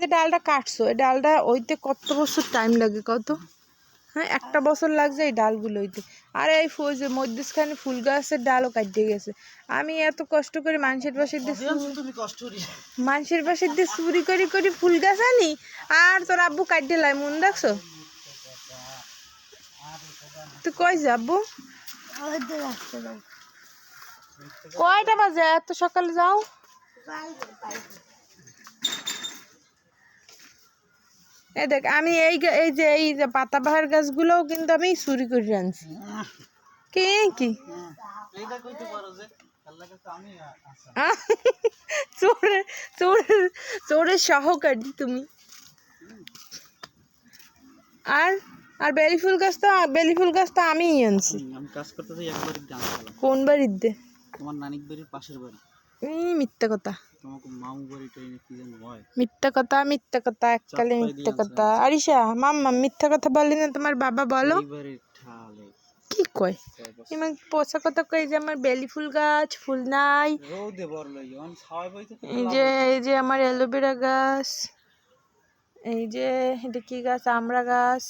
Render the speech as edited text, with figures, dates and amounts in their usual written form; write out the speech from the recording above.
যে ডালটা কাটছো এই ডালটা ওইতে কত বছর টাইম লাগে কত? হ্যাঁ, একটা বছর লাগছে এই ডালগুলো হইতে। আর এই ফুল যে মধ্যখানে ফুল গাছের ডালও কাটতে গেছে। আমি এত কষ্ট করে মানুষের বাসায় দিয়ে চুরি করে করে ফুল গাছ আনি, আর তোর আব্বু কাটতে লাই মন দেখছো? তুই কই যাবো? কয়টা বাজে এত সকালে যাও? এই দেখ আমি এই যে পাতাবাহার গাছগুলোও কিন্তু আমি চুরি করে আনছি। কি কি চোরে চোরে চোরের সহকারী তুমি। আর আর বেলি ফুল গাছ তো আমিই আনছি। আমি কাজ করতে যাই একবারই গান চালাম। কোন বাড়িতে? তোমার নানিক বাড়ির পাশের বাড়ি। মিথ্যা কথা। তোমাকে মামু বাড়িটা কি যেন হয়? মিথ্যা কথা এককালে মিথ্যা কথা। আরিশা মাম্মা মিথ্যা কথা বলি না, তোমার বাবা বলো কি কয়? এমন পচা কথা কই যে আমার বেলি ফুল গাছ ফুল নাই। এই যে আমার অ্যালোভেরা গাছ, এই যে এটা কি গাছ, আমড়া গাছ,